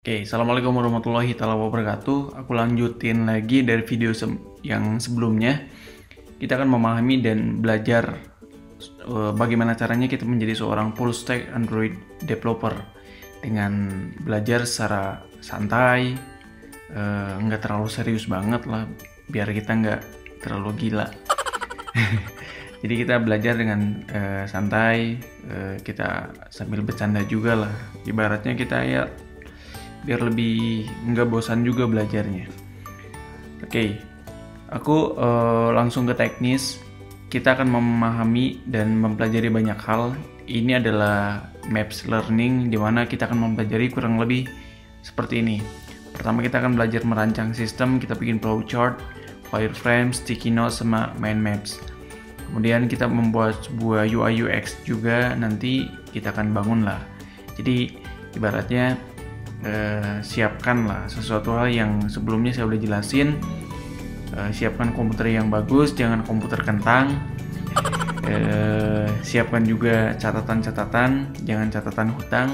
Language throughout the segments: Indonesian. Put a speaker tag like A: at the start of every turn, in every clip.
A: Oke, Assalamualaikum warahmatullahi wabarakatuh. Aku lanjutin lagi dari video yang sebelumnya. Kita akan memahami dan belajar bagaimana caranya kita menjadi seorang full stack Android developer dengan belajar secara santai, nggak terlalu serius banget lah, biar kita nggak terlalu gila. Jadi kita belajar dengan santai, kita sambil bercanda juga lah. Ibaratnya kita ya biar lebih nggak bosan juga belajarnya. Oke, aku langsung ke teknis. Kita akan memahami dan mempelajari banyak hal. Ini adalah Maps Learning, di mana kita akan mempelajari kurang lebih seperti ini. Pertama kita akan belajar merancang sistem, kita bikin flowchart, wireframe, sticky notes, sama mind maps. Kemudian kita membuat sebuah UI UX juga, nanti kita akan bangun lah. Jadi ibaratnya siapkanlah sesuatu hal yang sebelumnya saya udah jelasin. Siapkan komputer yang bagus, jangan komputer kentang. Siapkan juga catatan-catatan, jangan catatan hutang,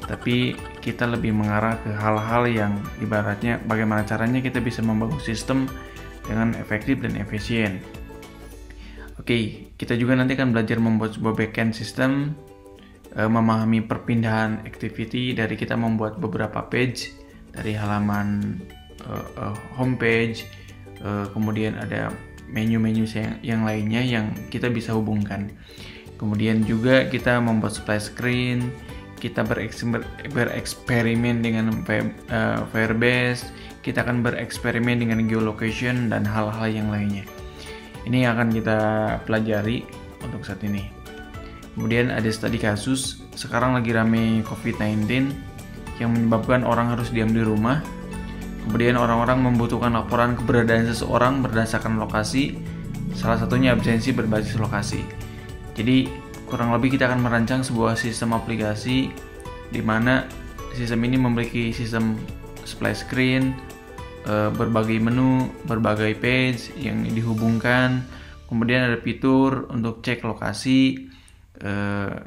A: tapi kita lebih mengarah ke hal-hal yang ibaratnya bagaimana caranya kita bisa membangun sistem dengan efektif dan efisien. Oke, kita juga nanti akan belajar membuat sebuah backend system, memahami perpindahan activity dari kita membuat beberapa page dari halaman homepage, kemudian ada menu-menu yang lainnya yang kita bisa hubungkan. Kemudian juga kita membuat splash screen, kita bereksperimen dengan Firebase, kita akan bereksperimen dengan geolocation dan hal-hal yang lainnya. Ini akan kita pelajari untuk saat ini. Kemudian ada studi kasus, sekarang lagi rame COVID-19 yang menyebabkan orang harus diam di rumah. Kemudian orang-orang membutuhkan laporan keberadaan seseorang berdasarkan lokasi, salah satunya absensi berbasis lokasi. Jadi kurang lebih kita akan merancang sebuah sistem aplikasi di mana sistem ini memiliki sistem splash screen, berbagai menu, berbagai page yang dihubungkan. Kemudian ada fitur untuk cek lokasi.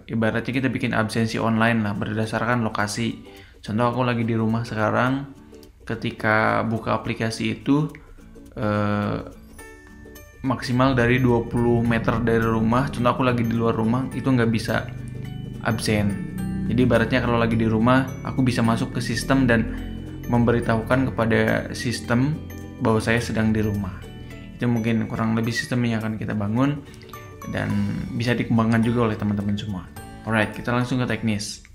A: Ibaratnya kita bikin absensi online lah berdasarkan lokasi. Contoh aku lagi di rumah sekarang, ketika buka aplikasi itu maksimal dari 20 meter dari rumah. Contoh aku lagi di luar rumah, itu nggak bisa absen. Jadi ibaratnya kalau lagi di rumah, aku bisa masuk ke sistem dan memberitahukan kepada sistem bahwa saya sedang di rumah. Itu mungkin kurang lebih sistem yang akan kita bangun dan bisa dikembangkan juga oleh teman-teman semua. Alright, kita langsung ke teknis.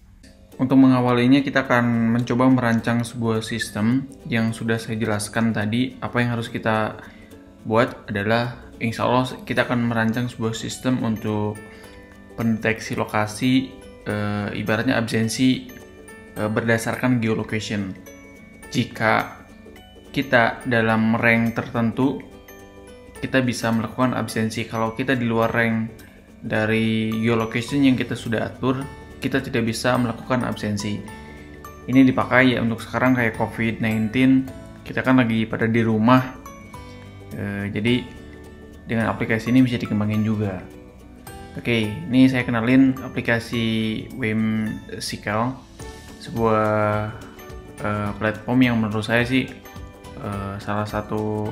A: Untuk mengawalinya kita akan mencoba merancang sebuah sistem yang sudah saya jelaskan tadi. Apa yang harus kita buat adalah insya Allah kita akan merancang sebuah sistem untuk pendeteksi lokasi, ibaratnya absensi berdasarkan geolocation. Jika kita dalam rank tertentu, kita bisa melakukan absensi. Kalau kita di luar rank dari geolocation yang kita sudah atur, kita tidak bisa melakukan absensi. Ini dipakai ya untuk sekarang kayak COVID-19, kita kan lagi pada di rumah, jadi dengan aplikasi ini bisa dikembangin juga. Oke, ini saya kenalin aplikasi Whimsical, sebuah platform yang menurut saya sih salah satu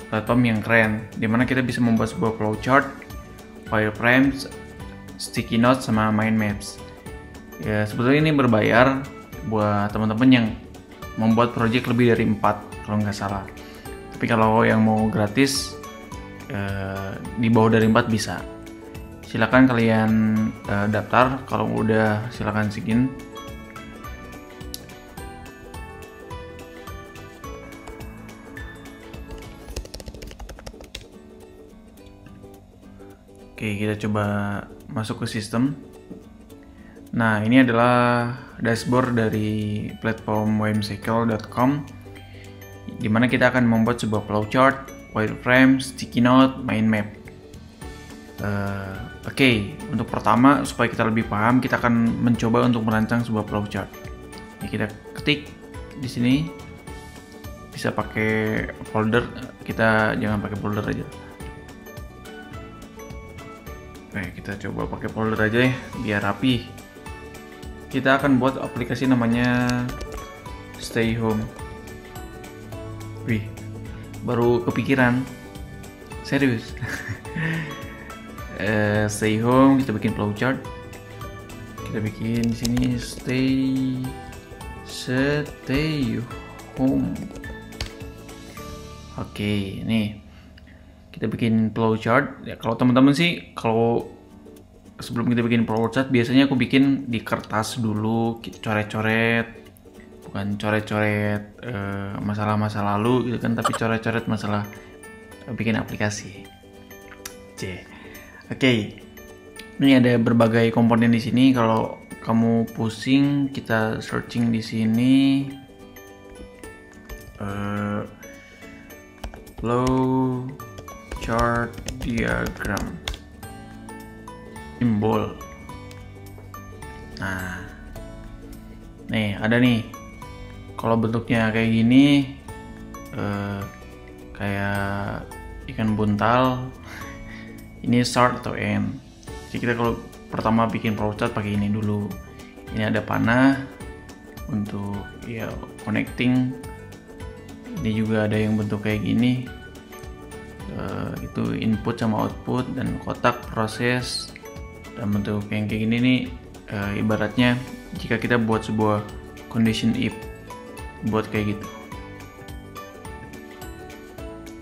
A: platform yang keren, dimana kita bisa membuat sebuah flowchart, wireframes, sticky notes, sama mind maps. Ya sebetulnya ini berbayar buat teman-teman yang membuat project lebih dari 4 kalau nggak salah. Tapi kalau yang mau gratis di bawah dari 4 bisa. Silakan kalian daftar, kalau udah silakan sign. Oke, kita coba masuk ke sistem. Nah, ini adalah dashboard dari platform whimsical.com, di mana kita akan membuat sebuah flowchart, wireframe, sticky note, mind map. Oke, untuk pertama supaya kita lebih paham, kita akan mencoba untuk merancang sebuah flowchart. Ini kita ketik di sini, bisa pakai folder, kita jangan pakai folder aja. Oke, kita coba pakai folder aja ya, biar rapi. Kita akan buat aplikasi namanya stay home. Wih, baru kepikiran. Serius. Stay home, kita bikin flowchart. Kita bikin di sini stay home. Oke, nih kita bikin flowchart. Ya, kalau teman-teman sih, kalau sebelum kita bikin flowchart, biasanya aku bikin di kertas dulu, coret-coret, bukan coret-coret masalah-masa lalu gitu kan, tapi coret-coret masalah bikin aplikasi. Oke. Ini ada berbagai komponen di sini. Kalau kamu pusing, kita searching di sini. Flow chart diagram, simbol. Nah, nih ada nih. Kalau bentuknya kayak gini, kayak ikan buntal. Ini start atau end. Jadi kita kalau pertama bikin flowchart pakai ini dulu. Ini ada panah untuk ya connecting. Ini juga ada yang bentuk kayak gini. Itu input sama output, dan kotak proses, dan bentuk yang kayak gini nih ibaratnya jika kita buat sebuah condition if, buat kayak gitu.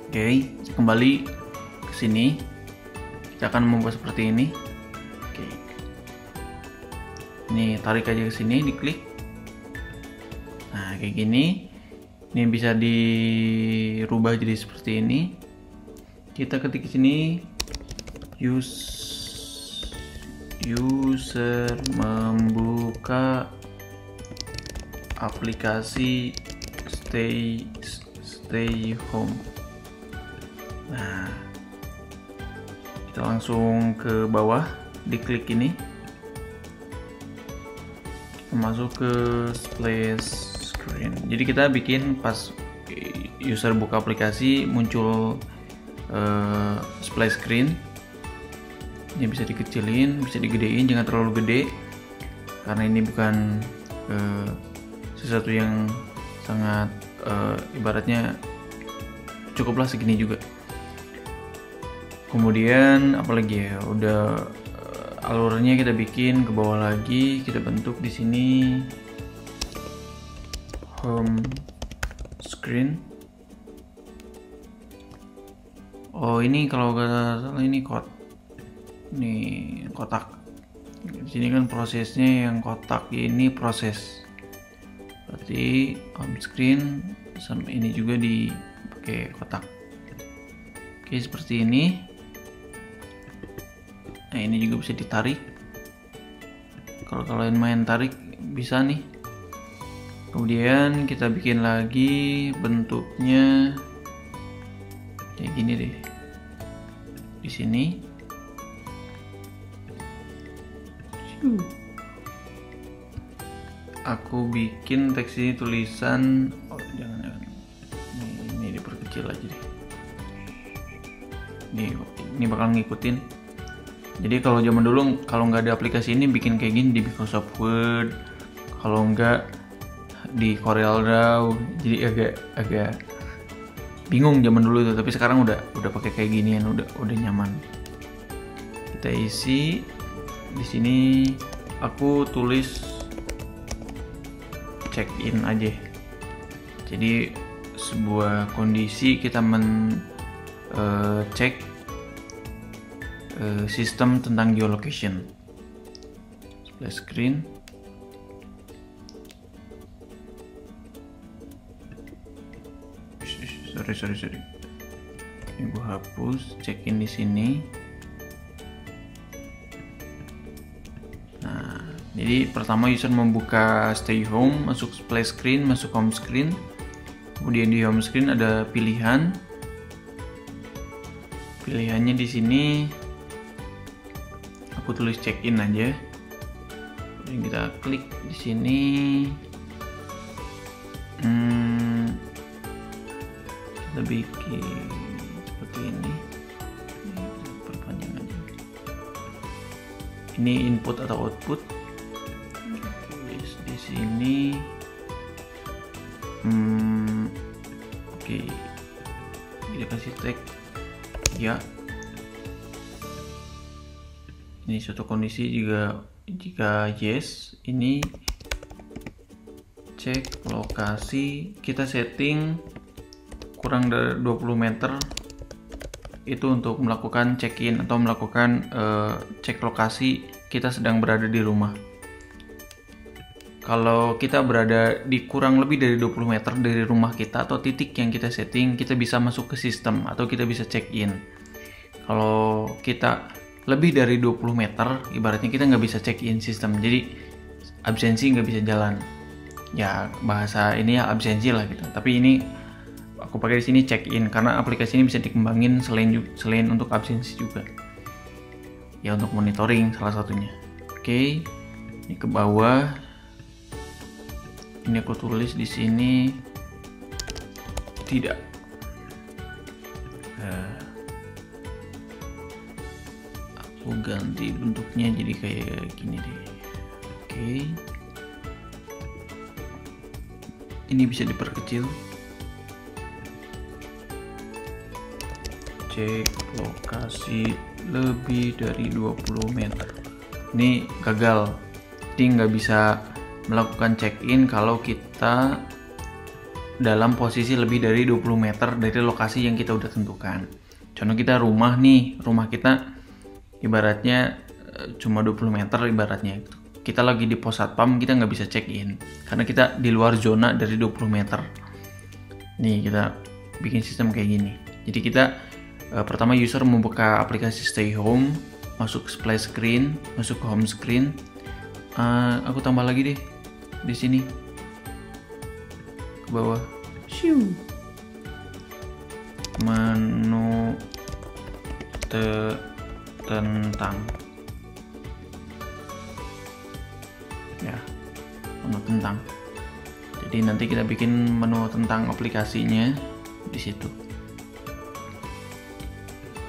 A: Oke, kembali ke sini. Kita akan membuat seperti ini. Oke. Ini tarik aja ke sini, diklik. Nah, kayak gini. Ini bisa dirubah jadi seperti ini. Kita ketik sini user membuka aplikasi stay home. Nah, kita langsung ke bawah, diklik ini, kita masuk ke splash screen. Jadi kita bikin pas user buka aplikasi muncul splash screen. Ini bisa dikecilin, bisa digedein, jangan terlalu gede karena ini bukan sesuatu yang sangat ibaratnya cukuplah segini juga. Kemudian apalagi ya, udah alurnya kita bikin ke bawah lagi, kita bentuk di sini home screen. Oh, ini kalau nggak salah ini kotak. Di sini kan prosesnya yang kotak ini proses. Berarti home screen sama ini juga dipakai kotak. Oke, seperti ini. Nah, ini juga bisa ditarik. Kalau kalian main tarik bisa nih. Kemudian kita bikin lagi bentuknya kayak gini deh. Di sini. Aku bikin teks ini tulisan. Oh, jangan. Ini diperkecil aja deh. Ini bakal ngikutin. Jadi kalau zaman dulu kalau nggak ada aplikasi ini bikin kayak gini di Microsoft Word, kalau nggak di CorelDRAW. Jadi agak bingung zaman dulu itu, tapi sekarang udah pakai kayak ginian, udah nyaman. Kita isi di sini. Aku tulis check in aja. Jadi sebuah kondisi kita cek sistem tentang geolocation. Splash screen. Sorry. Ini gue hapus, check in di sini. Nah, jadi pertama user membuka stay home, masuk splash screen, masuk home screen. Kemudian di home screen ada pilihan. Pilihannya di sini aku tulis check in aja. Kemudian kita klik di sini. Kita bikin seperti ini. Perpanjang aja. Ini input atau output. Tulis di sini Oke, kita kasih tag ya. Ini suatu kondisi jika yes. Ini cek lokasi, kita setting kurang dari 20 meter itu untuk melakukan check-in atau melakukan cek lokasi kita sedang berada di rumah. Kalau kita berada di kurang lebih dari 20 meter dari rumah kita atau titik yang kita setting, kita bisa masuk ke sistem atau kita bisa check-in. Kalau kita lebih dari 20 meter, ibaratnya kita nggak bisa check-in sistem, jadi absensi nggak bisa jalan. Ya bahasa ini ya absensi lah gitu. Tapi ini aku pakai di sini check-in karena aplikasi ini bisa dikembangin selain untuk absensi juga. Ya untuk monitoring salah satunya. Oke, ini ke bawah. Ini aku tulis di sini tidak. Aku ganti bentuknya jadi kayak gini deh. Oke. Ini bisa diperkecil. Cek lokasi lebih dari 20 meter. Ini gagal. Jadi nggak bisa melakukan check-in kalau kita dalam posisi lebih dari 20 meter dari lokasi yang kita udah tentukan. Contoh kita rumah nih, rumah kita ibaratnya cuma 20 meter ibaratnya. Kita lagi di pos satpam, kita nggak bisa check-in karena kita di luar zona dari 20 meter. Nih kita bikin sistem kayak gini. Jadi kita pertama user membuka aplikasi Stay Home, masuk splash screen, masuk ke home screen. Aku tambah lagi deh di sini ke bawah. Menu tentang ya, menu tentang. Jadi nanti kita bikin menu tentang aplikasinya di situ.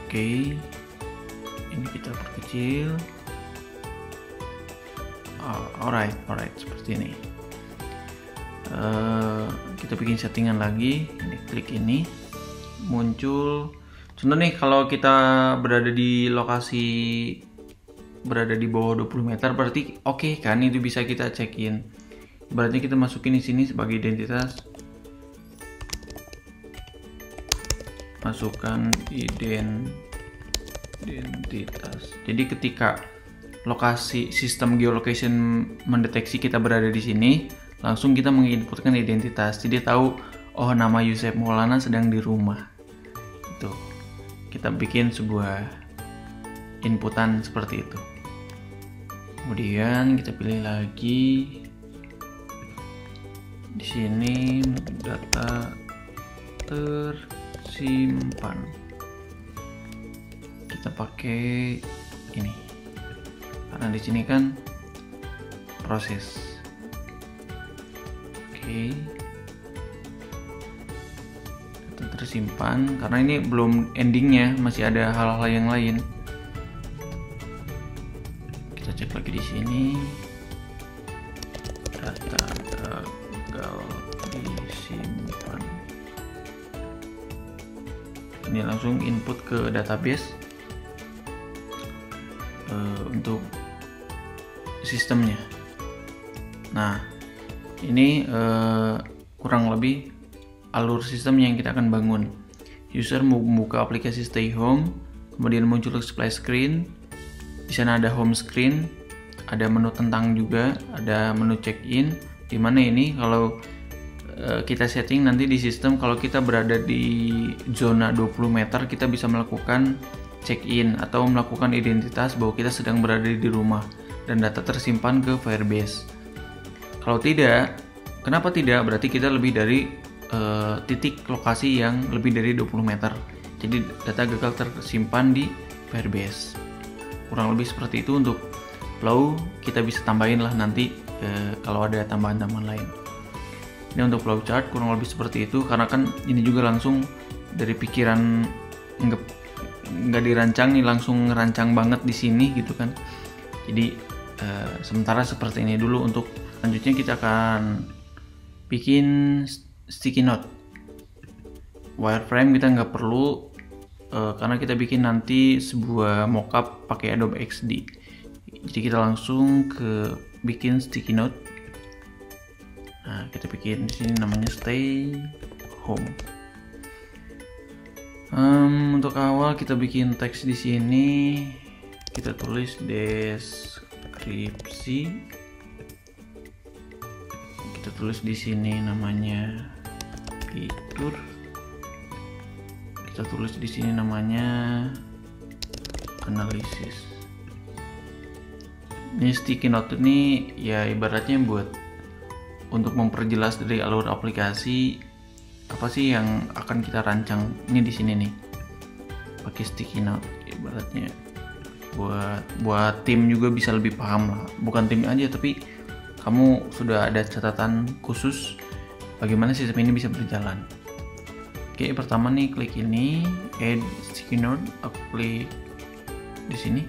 A: Oke, ini kita perkecil. Alright, seperti ini. Kita bikin settingan lagi. Ini klik ini, muncul. Contoh nih, kalau kita berada di lokasi berada di bawah 20 meter, berarti oke kan, itu bisa kita check in. Berarti kita masukin di sini sebagai identitas. Masukkan identitas. Jadi ketika lokasi sistem geolocation mendeteksi kita berada di sini, langsung kita menginputkan identitas. Jadi tahu, oh nama Yusef Maulana sedang di rumah. Itu. Kita bikin sebuah inputan seperti itu. Kemudian kita pilih lagi di sini data tersimpan. Kita pakai ini. Karena di sini kan proses. Oke. Data tersimpan karena ini belum endingnya, masih ada hal-hal yang lain. Kita cek lagi di sini. Data gagal disimpan. Ini langsung input ke database untuk sistemnya. Nah, ini kurang lebih alur sistem yang kita akan bangun. User membuka aplikasi Stay Home, kemudian muncul splash screen. Di sana ada home screen, ada menu tentang juga, ada menu check-in. Di mana ini kalau kita setting nanti di sistem, kalau kita berada di zona 20 meter, kita bisa melakukan check-in atau melakukan identitas bahwa kita sedang berada di rumah dan data tersimpan ke Firebase. Kalau tidak, kenapa tidak? Berarti kita lebih dari titik lokasi yang lebih dari 20 meter. Jadi data gagal tersimpan di Firebase. Kurang lebih seperti itu untuk flow. Kita bisa tambahin lah nanti kalau ada tambahan-tambahan lain. Ini untuk flow chart kurang lebih seperti itu, karena kan ini juga langsung dari pikiran nggak dirancang nih, langsung ngerancang banget di sini gitu kan. Jadi sementara seperti ini dulu. Untuk selanjutnya kita akan bikin sticky note. Wireframe kita nggak perlu karena kita bikin nanti sebuah mockup pakai Adobe XD. Jadi kita langsung ke bikin sticky note. Nah, kita bikin di sini namanya stay home. Untuk awal kita bikin teks di sini. Kita tulis deskripsi. Kita tulis di sini namanya fitur. Kita tulis di sini namanya analisis. Ini sticky note ini ya ibaratnya buat untuk memperjelas dari alur aplikasi apa sih yang akan kita rancang. Ini di sini nih pakai sticky note, ibaratnya buat tim juga bisa lebih paham lah, bukan tim aja tapi kamu sudah ada catatan khusus bagaimana sistem ini bisa berjalan. Oke, pertama nih klik ini add sticky note, aku klik di sini.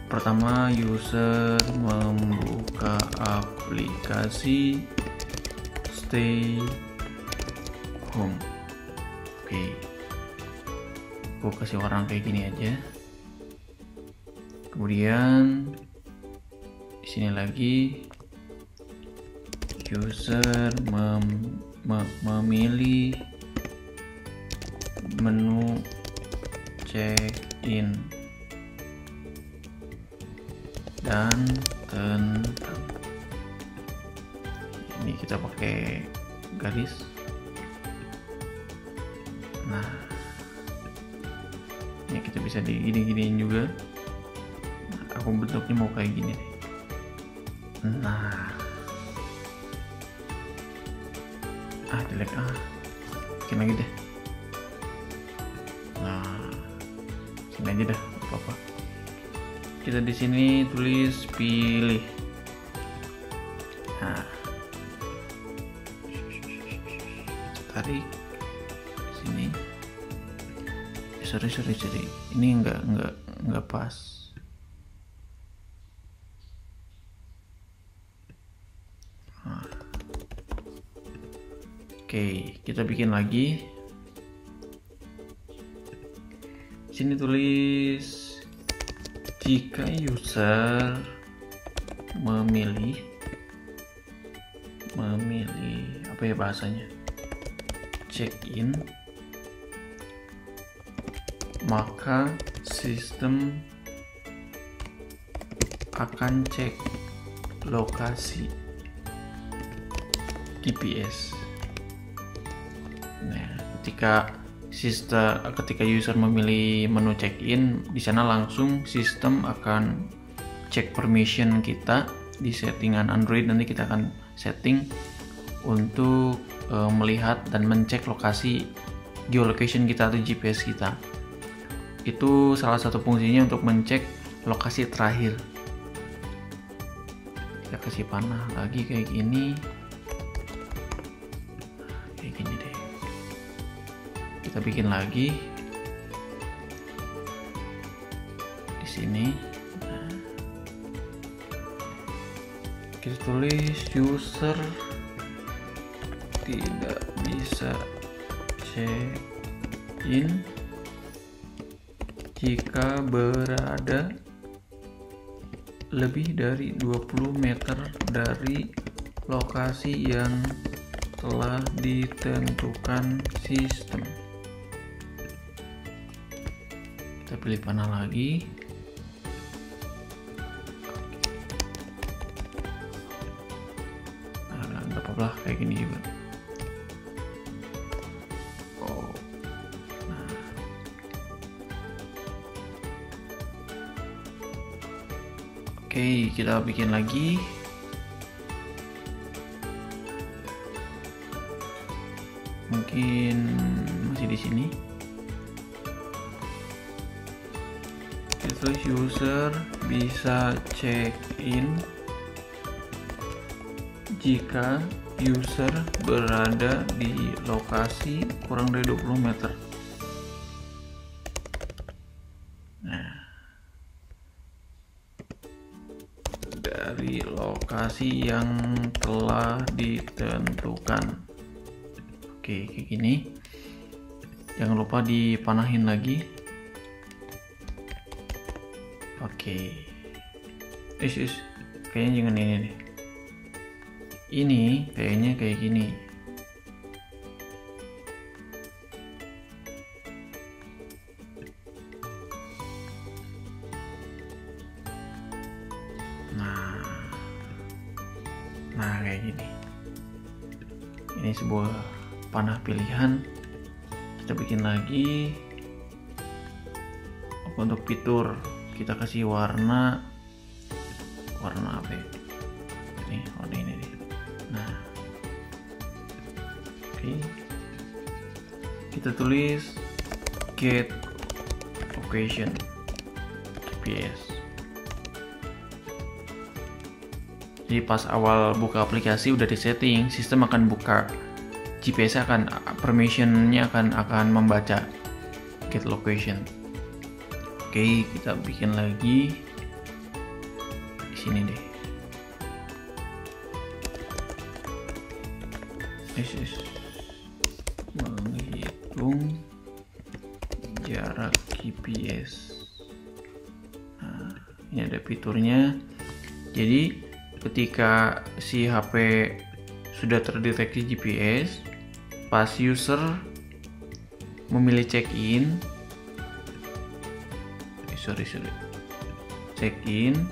A: Pertama, user membuka aplikasi stay home. Oke, aku kasih warna kayak gini aja. Kemudian di sini lagi user memilih menu check-in dan tentang. Ini kita pakai garis. Nah, ini kita bisa digini-giniin juga. Nah, aku bentuknya mau kayak gini deh. Nah, jelek bikin lagi deh. Nah, sini aja dah, apa-apa. Kita di sini tulis pilih. Nah, tarik sini. Sorry, ini enggak pas. Oke, kita bikin lagi. Sini tulis jika user memilih apa ya bahasanya, check-in, maka sistem akan cek lokasi GPS. Nah, ketika user memilih menu check-in, di sana langsung sistem akan cek permission kita di settingan Android. Nanti kita akan setting untuk melihat dan mencek lokasi geolocation kita atau GPS kita. Itu salah satu fungsinya untuk mencek lokasi terakhir. Kita kasih panah lagi kayak gini. Kayak gini deh. Kita bikin lagi di sini. Nah, kita tulis user tidak bisa check-in jika berada lebih dari 20 meter dari lokasi yang telah ditentukan sistem. Kita pilih panah lagi. Nah, nggak apa-apa kayak gini juga. Oke, kita bikin lagi. Mungkin masih di sini. Itu user bisa check-in jika user berada di lokasi kurang dari 20 meter. Nah, dari lokasi lokasi yang telah ditentukan. Oke, kayak gini. Jangan lupa dipanahin lagi. Oke. Kayaknya jangan ini deh. Ini kayaknya kayak gini. Nah kayak gini. Ini sebuah panah pilihan. Kita bikin lagi. Untuk fitur kita kasih warna apa ya? Nih warna ini nih. Nah, oke. Kita tulis get location GPS. Jadi pas awal buka aplikasi udah disetting, sistem akan buka GPS, akan permissionnya akan membaca get location. Oke, kita bikin lagi di sini deh. Menghitung jarak GPS. Nah, ini ada fiturnya. Jadi ketika si HP sudah terdeteksi GPS, pas user memilih check-in, check-in,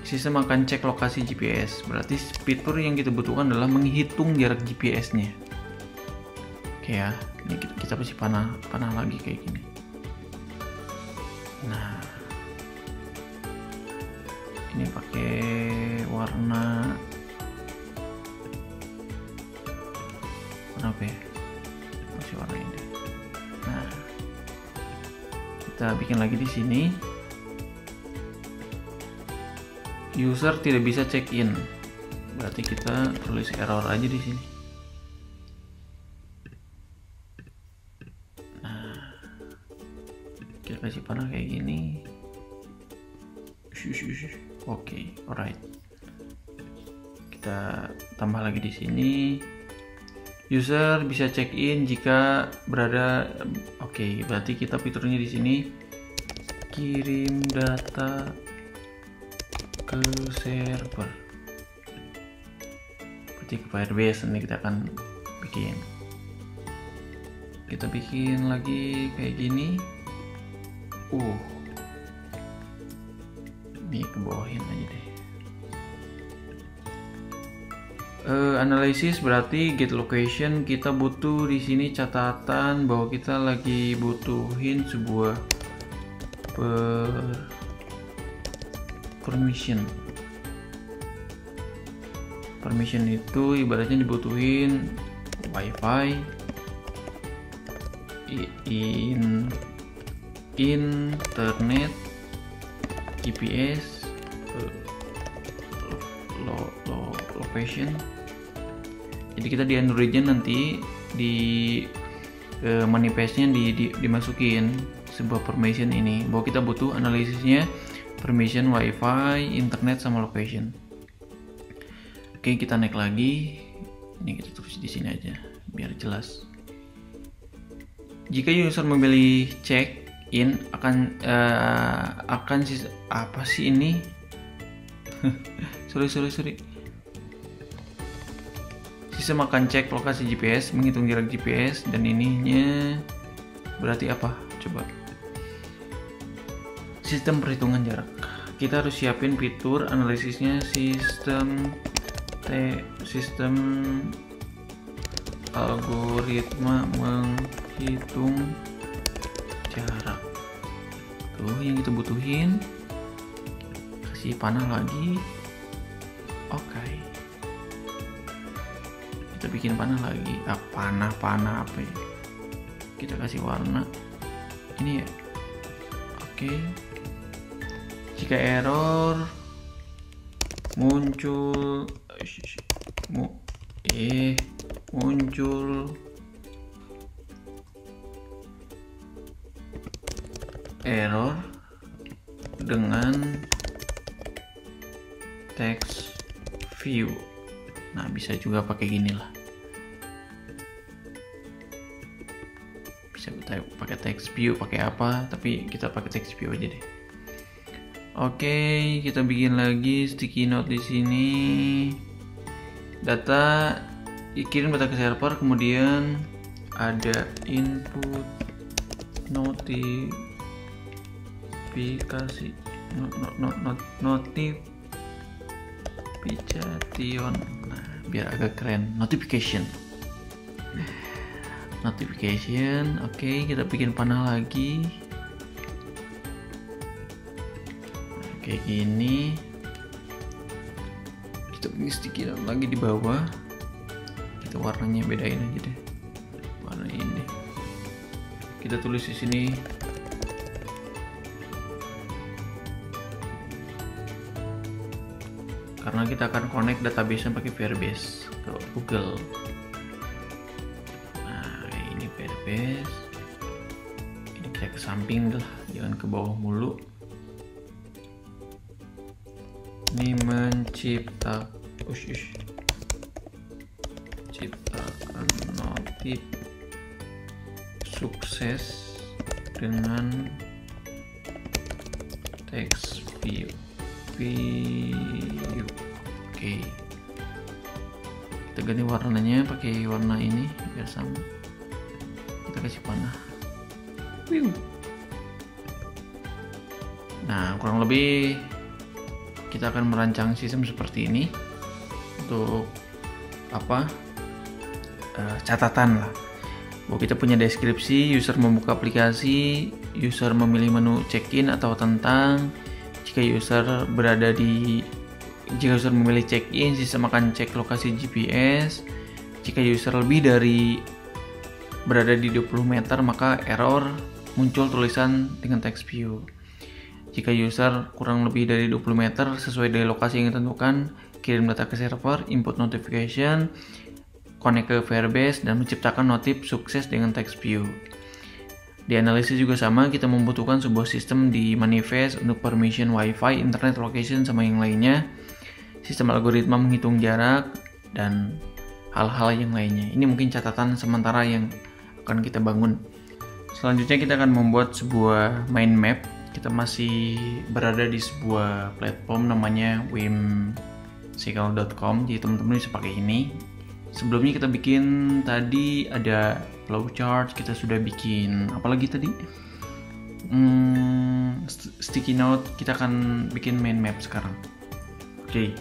A: sistem akan cek lokasi GPS. Berarti fitur yang kita butuhkan adalah menghitung jarak GPS-nya. Oke ya, ini kita pasti panah lagi kayak gini. Nah, ini pakai warna apa ya? Masih warna ini. Nah, kita bikin lagi di sini. User tidak bisa check-in, berarti kita tulis error aja di sini. Nah, kita kasih panah kayak gini. Oke, alright. Kita tambah lagi di sini. User bisa check-in jika berada. Oke, berarti kita fiturnya di sini kirim data ke server. Berarti ke Firebase nanti kita akan bikin. Kita bikin lagi kayak gini. Ini ke bawahin aja deh. Analisis berarti get location, kita butuh di sini catatan bahwa kita lagi butuhin sebuah permission itu ibaratnya dibutuhin wifi, internet, GPS, location. Jadi kita di Androidnya nanti di manifestnya dimasukin sebuah permission ini bahwa kita butuh analisisnya permission wifi, internet, sama location. Oke, kita naik lagi. Ini kita tulis di sini aja biar jelas. Jika user memilih check in akan apa sih ini? sorry. Sistem akan cek lokasi GPS, menghitung jarak GPS, dan ininya berarti apa? Coba. Sistem perhitungan jarak. Kita harus siapin fitur analisisnya sistem algoritma menghitung jarak. Tuh yang kita butuhin. Kasih panah lagi. Oke. Kita bikin panah lagi. Panah apa ya? Kita kasih warna. Ini ya. Oke. Jika error muncul error dengan text view. Nah, bisa juga pakai gini lah. Bisa pakai text view, pakai apa, tapi kita pakai text view aja deh. Oke, kita bikin lagi sticky note di sini. Data kirim data ke server, kemudian ada input notifikasi notification. Nah, biar agak keren, notification. Oke, kita bikin panah lagi. Nah, kayak gini. Kita bikin sticky note lagi di bawah. Kita warnanya bedain aja deh. Warna ini. Kita tulis di sini. Karena kita akan connect database pakai Firebase ke Google. Nah, ini Firebase. Ini kita ke samping lah, jangan ke bawah mulu. Ini menciptakan notif sukses dengan text view. Oke, kita ganti warnanya pakai warna ini biar sama. Kita kasih panah. Nah, kurang lebih kita akan merancang sistem seperti ini untuk apa? Catatan lah. Bahwa kita punya deskripsi, user membuka aplikasi, user memilih menu check-in atau tentang. Jika user memilih check-in, sistem akan cek lokasi GPS. Jika user berada di 20 meter, maka error muncul tulisan dengan text view. Jika user kurang lebih dari 20 meter sesuai dari lokasi yang ditentukan, kirim data ke server, input notification, connect ke Firebase, dan menciptakan notif sukses dengan text view. Di analisis juga sama, kita membutuhkan sebuah sistem di manifest untuk permission wifi, internet location, sama yang lainnya. Sistem algoritma menghitung jarak, dan hal-hal yang lainnya. Ini mungkin catatan sementara yang akan kita bangun. Selanjutnya kita akan membuat sebuah mind map. Kita masih berada di sebuah platform namanya whimsical.com, jadi teman-teman bisa pakai ini. Sebelumnya kita bikin tadi ada flowchart, kita sudah bikin apalagi tadi? Sticky note, kita akan bikin mind map sekarang. Oke.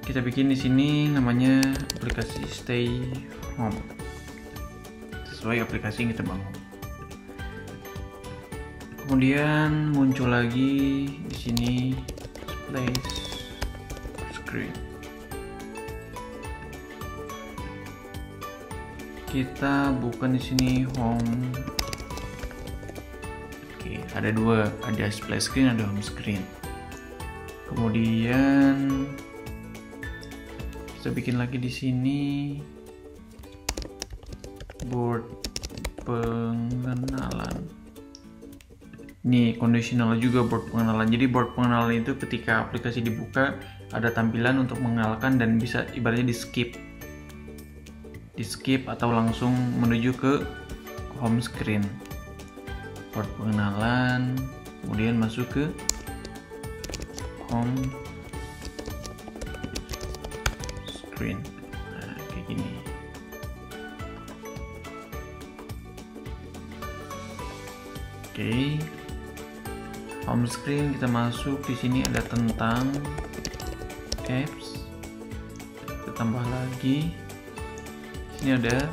A: Kita bikin di sini namanya aplikasi Stay Home. Sesuai aplikasi yang kita bangun. Kemudian muncul lagi di sini Splash Screen. Kita buka di sini home. Oke, ada dua, ada splash screen, ada home screen. Kemudian kita bikin lagi di sini board pengenalan. Ini conditional juga board pengenalan. Jadi board pengenalan itu ketika aplikasi dibuka ada tampilan untuk mengenalkan dan bisa ibaratnya di skip atau langsung menuju ke home screen. Board pengenalan, kemudian masuk ke home screen. Nah, kayak gini. Oke. Home screen kita masuk, di sini ada tentang apps. Kita tambah lagi. Ini ada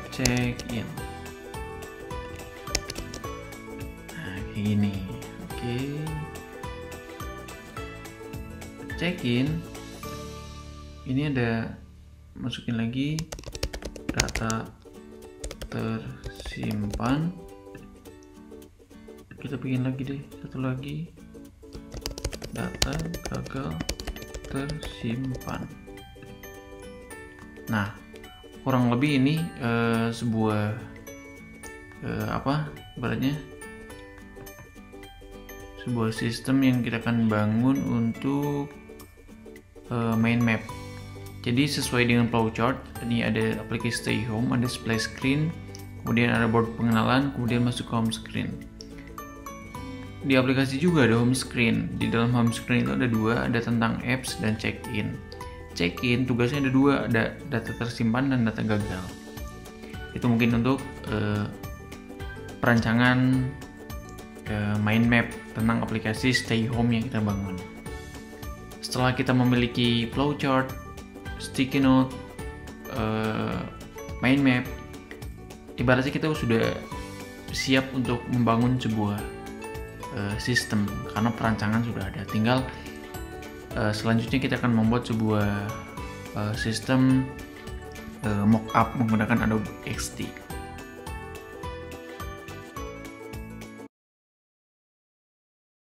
A: check-in. Nah, kayak gini. Oke. Check-in. Ini ada masukin lagi data tersimpan. Kita bikin lagi deh, satu lagi. Data gagal tersimpan. Nah, kurang lebih ini sebuah ibaratnya sebuah sistem yang kita akan bangun untuk main map. Jadi sesuai dengan flowchart, ini ada aplikasi stay home, ada splash screen, kemudian ada board pengenalan, kemudian masuk ke home screen. Di aplikasi juga ada home screen. Di dalam home screen itu ada dua, ada tentang apps dan check-in. Check-in tugasnya ada dua, ada data tersimpan dan data gagal. Itu mungkin untuk perancangan mind map tentang aplikasi stay home yang kita bangun. Setelah kita memiliki flowchart, sticky note, mind map, ibaratnya kita sudah siap untuk membangun sebuah sistem karena perancangan sudah ada. Tinggal selanjutnya kita akan membuat sebuah sistem mockup menggunakan Adobe XD.